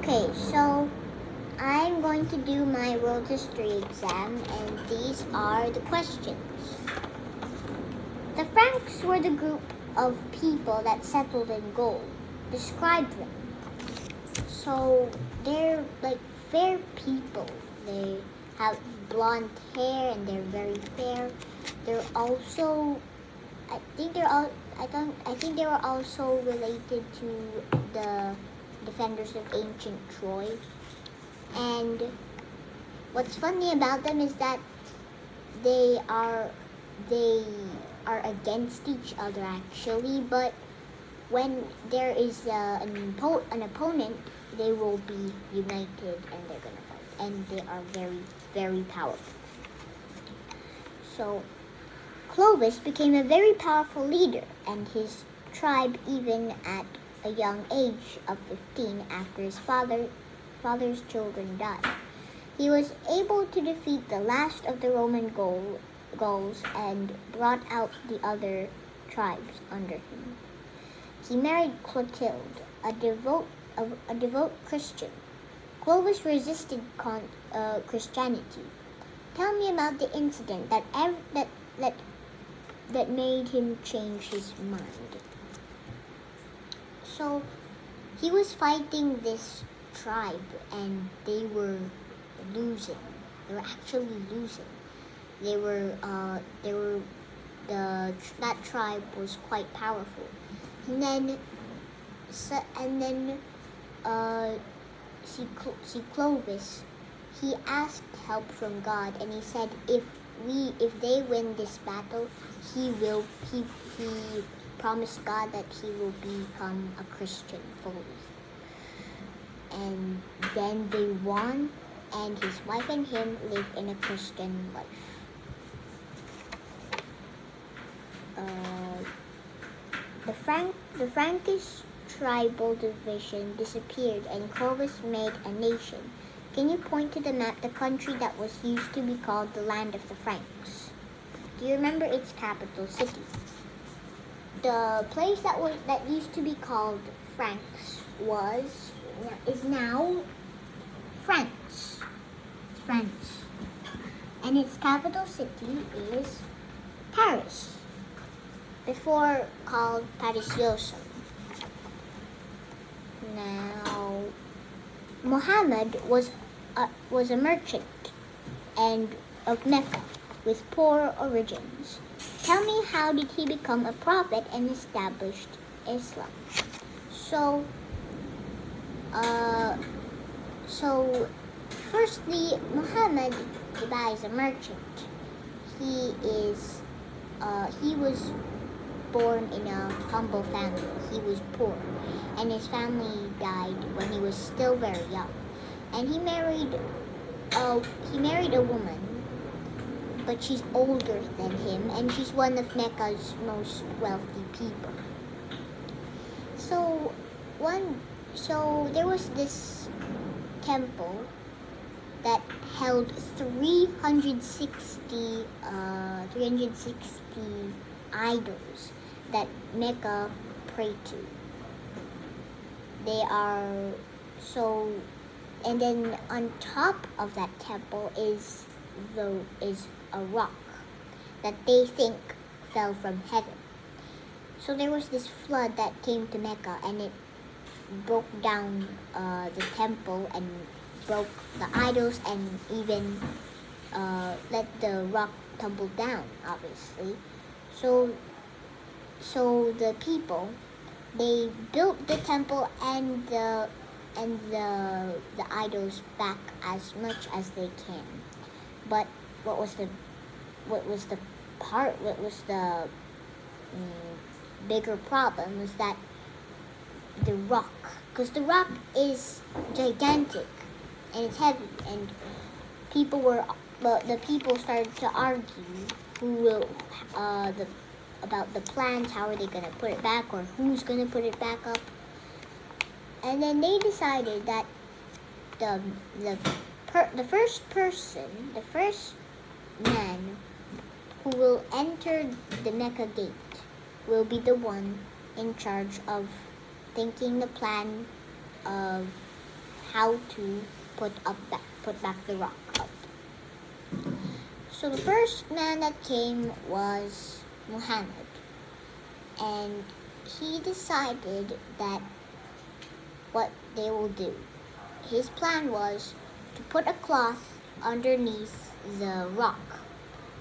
Okay, so I'm going to do my world history exam, and these are the questions. The Franks were the group of people that settled in Gaul. Describe them. So they're like fair people. They have blonde hair and they're very fair. They're also, I think they were also related to the defenders of ancient Troy. And what's funny about them is that they are against each other actually, but when there is an opponent, they will be united and they're gonna fight, and they are very, very powerful. So Clovis became a very powerful leader, and his tribe, even at a young age of 15, after his father's children died, he was able to defeat the last of the Roman Gauls and brought out the other tribes under him. He married Clotilde, a devout Christian. Clovis resisted Christianity. Tell me about the incident that made him change his mind. So he was fighting this tribe, and they were losing. They were actually losing. That tribe was quite powerful. And then Clovis, he asked help from God, and he said if they win this battle, he promised God that he will become a Christian fully. And then they won, and his wife and him lived in a Christian life. The Frankish tribal division disappeared, and Clovis made a nation. Can you point to the map the country that was used to be called the land of the Franks? Do you remember its capital city? The place that used to be called Franks is now France. France. And its capital city is Paris, before called Parisioso. Now, Muhammad was a merchant and of Mecca with poor origins. Tell me, how did he become a prophet and established Islam? So firstly, Muhammad is a merchant. He was born in a humble family. He was poor, and his family died when he was still very young. And he married a woman, but she's older than him, and she's one of Mecca's most wealthy people. So there was this temple that held 360 idols that Mecca prayed to. And then on top of that temple is a rock that they think fell from heaven. So there was this flood that came to Mecca, and it broke down the temple and broke the idols, and even let the rock tumble down, obviously. So the people, they built the temple and the idols back as much as they can. But what was the bigger problem was that the rock, because the rock is gigantic and it's heavy, and the people started to argue about the plans, how are they going to put it back, or who's going to put it back up. And then they decided that the first man who will enter the Mecca gate will be the one in charge of thinking the plan of how to put back the rock up. So the first man that came was Muhammad, and he decided that what they will do. His plan was to put a cloth underneath the rock,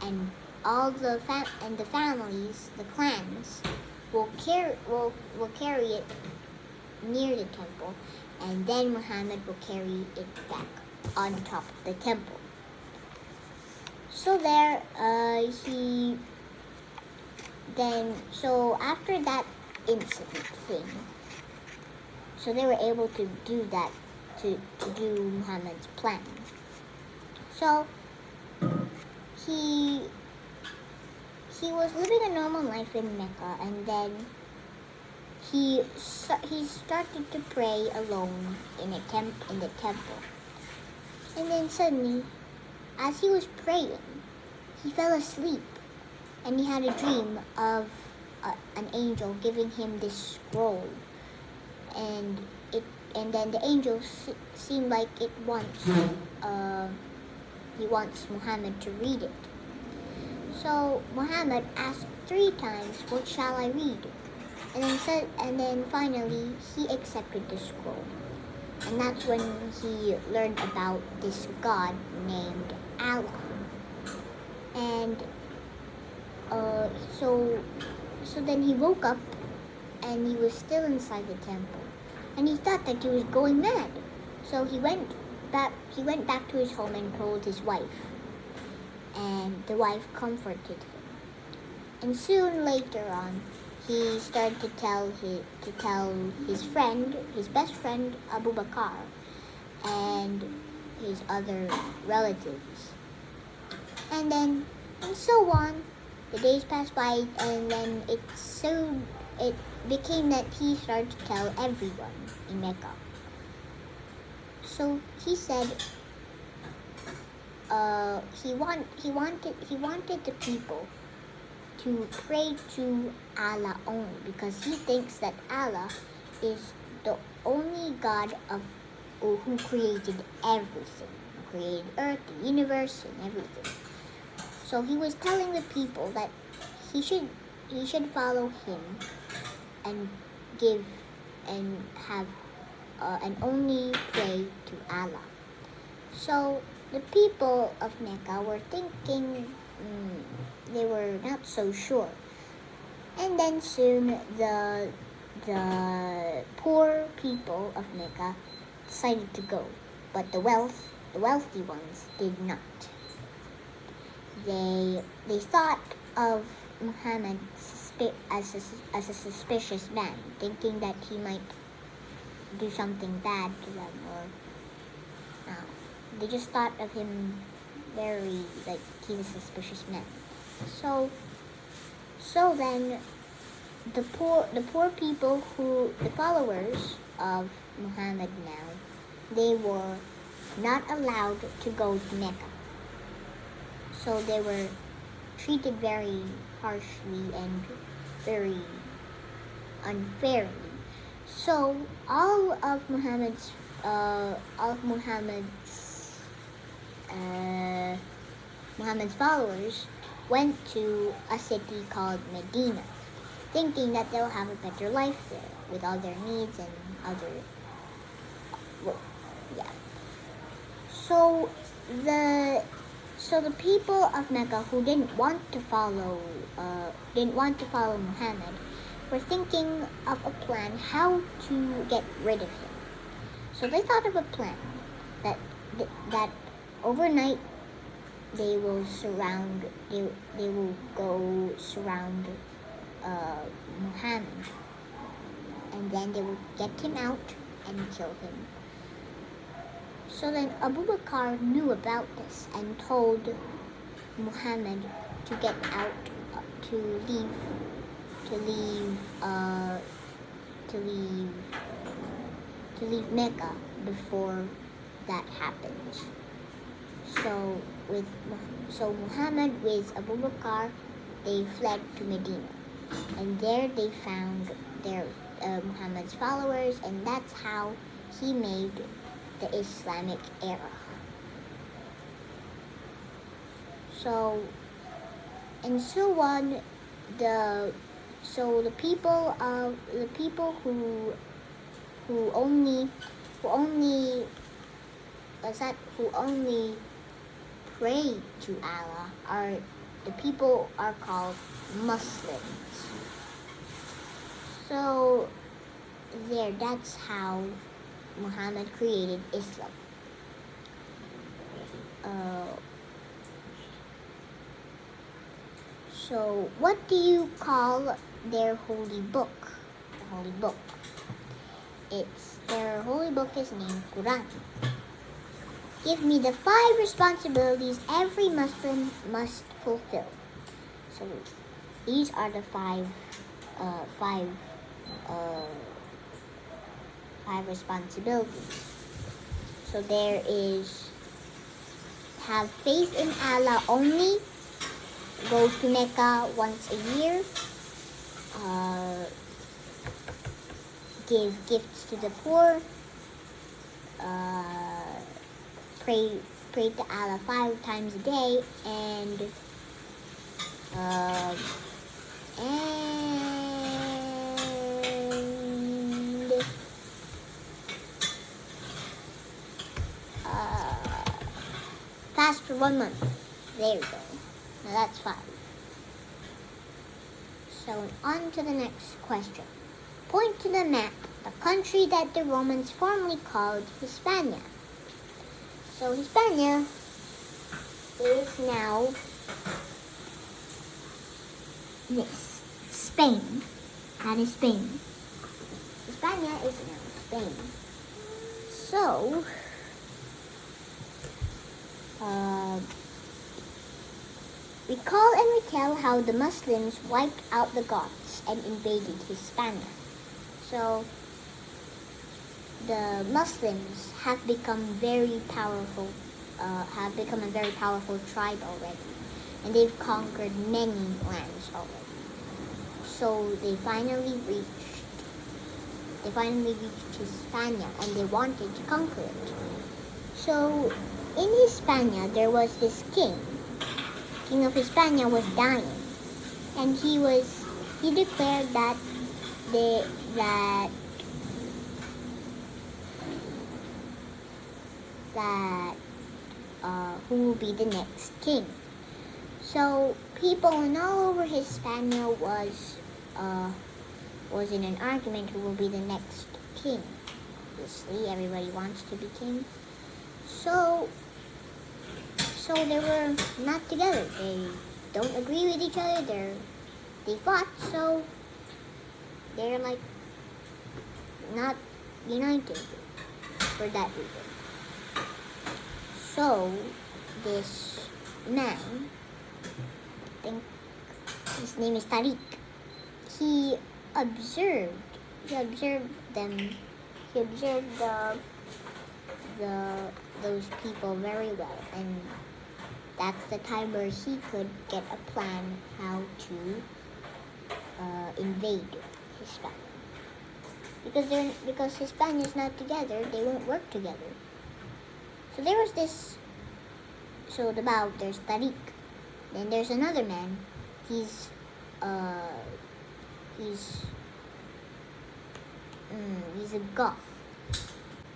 and all the families, the clans, will carry it near the temple, and then Muhammad will carry it back on top of the temple. So so after that incident thing, so they were able to do that, to do Muhammad's plan. So he was living a normal life in Mecca, and then he started to pray alone in the temple. And then suddenly, as he was praying, he fell asleep, and he had a dream of an angel giving him this scroll, and then the angel seemed like he wants Muhammad to read it. So Muhammad asked 3 times, "What shall I read?" And then finally he accepted the scroll. And that's when he learned about this god named Allah. And so then he woke up, and he was still inside the temple, and he thought that he was going mad. So he went back to his home and told his wife, and the wife comforted him. And soon later on, he started to tell his best friend Abu Bakr, and his other relatives. And so on. The days passed by, and then it became that he started to tell everyone in Mecca. So he said he wanted the people to pray to Allah only, because he thinks that Allah is the only God who created everything, who created Earth, the universe, and everything. So he was telling the people that he should follow him and only pray to Allah. So the people of Mecca were thinking, they were not so sure. And then soon the poor people of Mecca decided to go, but the wealthy ones did not. They thought of Muhammad as a suspicious man, thinking that he might do something bad to them, or they just thought of him very like he's a suspicious man. So then the poor people, the followers of Muhammad now, they were not allowed to go to Mecca. So they were treated very harshly and very unfairly. So all of Muhammad's followers went to a city called Medina, thinking that they'll have a better life there with all their needs and So the people of Mecca who didn't want to follow Muhammad were thinking of a plan how to get rid of him. So they thought of a plan that overnight they will go surround Muhammad, and then they will get him out and kill him. So then Abu Bakr knew about this and told Muhammad to get out, to leave Mecca before that happens. So Muhammad with Abu Bakr, they fled to Medina, and there they found their Muhammad's followers, and that's how he made the Islamic era. So, and so on, the people who only pray to Allah are called Muslims. So that's how Muhammad created Islam. So what do you call their holy book? The holy book. Their holy book is named Quran. Give me the 5 responsibilities every Muslim must fulfill. So these are the five responsibilities. So there is have faith in Allah only, go to Mecca once a year, give gifts to the poor, pray to Allah 5 times a day, and fast for 1 month. There we go. Now that's 5. So on to the next question. Point to the map, the country that the Romans formerly called Hispania. So Hispania is now Spain. That is Spain. Hispania is now Spain. So recall and retell how the Muslims wiped out the Goths and invaded Hispania. So the Muslims have become a very powerful tribe already, and they've conquered many lands already. So they finally reached Hispania, and they wanted to conquer it. So in Hispania there was this king. King of Hispania was dying, and he declared that who will be the next king. So people all over Hispania was in an argument who will be the next king. Obviously, everybody wants to be king. So they were not together. They don't agree with each other. They fought, so they're like not united for that reason. So this man, I think his name is Tariq, he observed those people very well, and that's the time where he could get a plan how to invade Hispania. Because Hispania is not together, they won't work together. So there was this. So there's Tariq. Then there's another man. He's a Goth.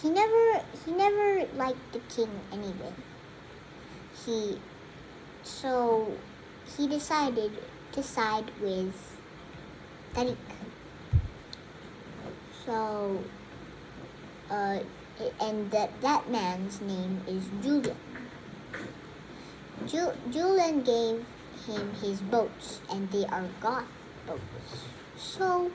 He never liked the king anyway. So he decided to side with Tariq. So and that man's name is Julian. Julian gave him his boats, and they are Goth boats. So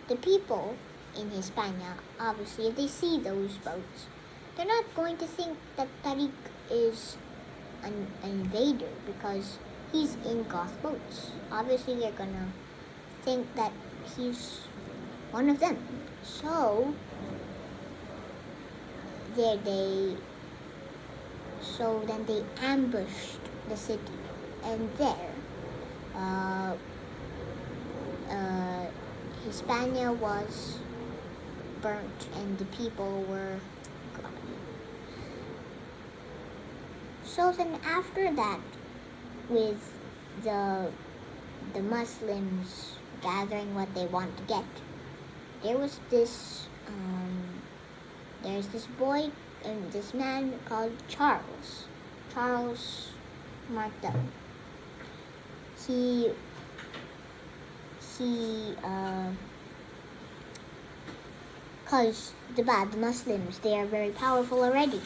the people in Hispania, obviously, if they see those boats, they're not going to think that Tariq is an invader because he's in Goth boats. Obviously, they're gonna think that he's one of them. So then they ambushed the city, and there Hispania was burnt and the people were gone. So then after that, with the Muslims gathering what they want to get, there was this there's this boy and this man called Charles Martel. He cause the Muslims, they are very powerful already.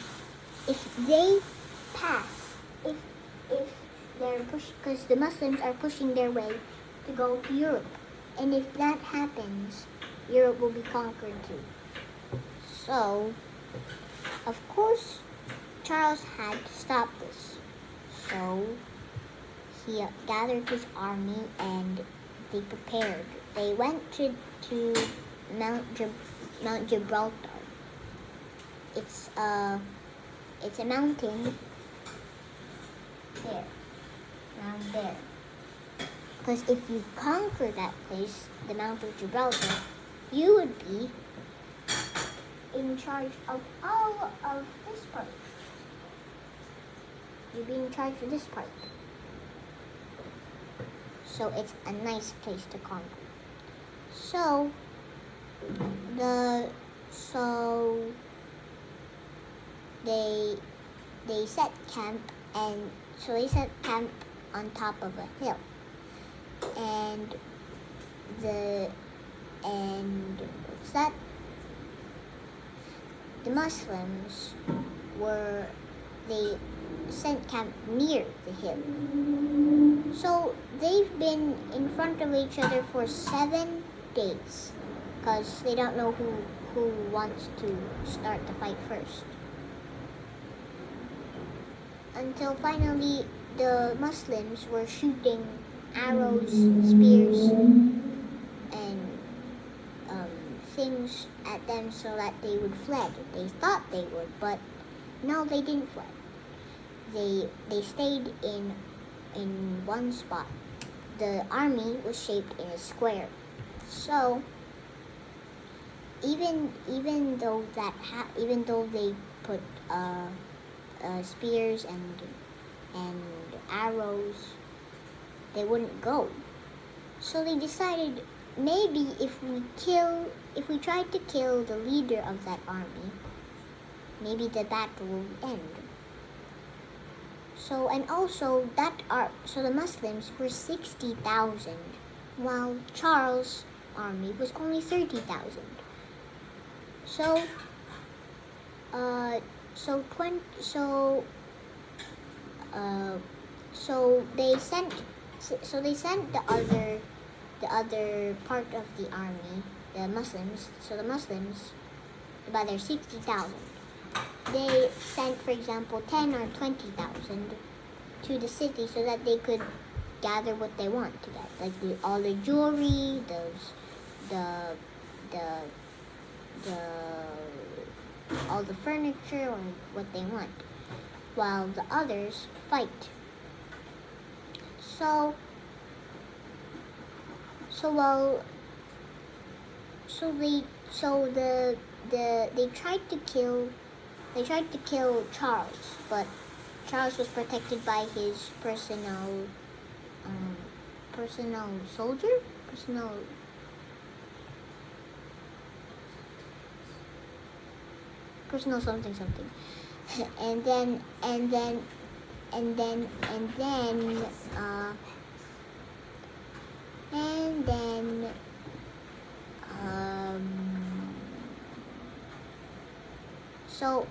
If they pass, if they're because the Muslims are pushing their way to go to Europe, and if that happens, Europe will be conquered too. So, of course, Charles had to stop this. So he gathered his army and they prepared. They went to Mount Gibraltar. It's a mountain there, around there. Because if you conquer that place, the Mount of Gibraltar, you would be in charge of all of this part. You'd be in charge of this part. So it's a nice place to conquer. So they set camp, and so they set camp on top of a hill. And what's that? The Muslims they sent camp near the hill. So they've been in front of each other for 7 days because they don't know who wants to start the fight first. Until finally the Muslims were shooting arrows, spears, and things at them so that they would fled. They thought they would, but no, they didn't fled. They stayed in one spot. The army was shaped in a square. So even though they put spears and arrows, they wouldn't go. So they decided maybe if we tried to kill the leader of that army, maybe the battle will end. So the Muslims were 60,000, while Charles' army was only 30,000. So they sent the other part of the army, the Muslims. So the Muslims, about their 60,000, they sent, for example, 10 or 20,000 to the city so that they could gather what they want to get, like all the jewelry, all the furniture, or what they want, while the others fight. They tried to kill Charles, but Charles was protected by his personal something. and then so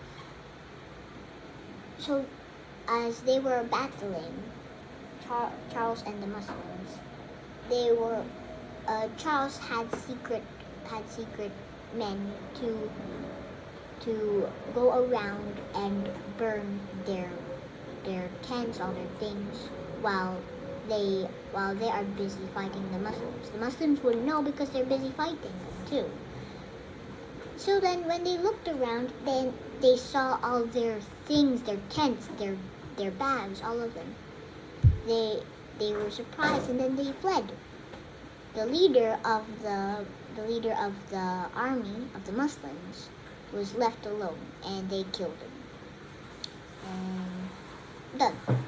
as they were battling, Charles and the Muslims, Charles had secret men to go around and burn their tents, all their things, while they are busy fighting the Muslims. The Muslims wouldn't know because they're busy fighting too. So then when they looked around, then they saw all their things, their tents, their bags, all of them. They were surprised, and then they fled. The leader of the army of the Muslims was left alone, and they killed him. And Done.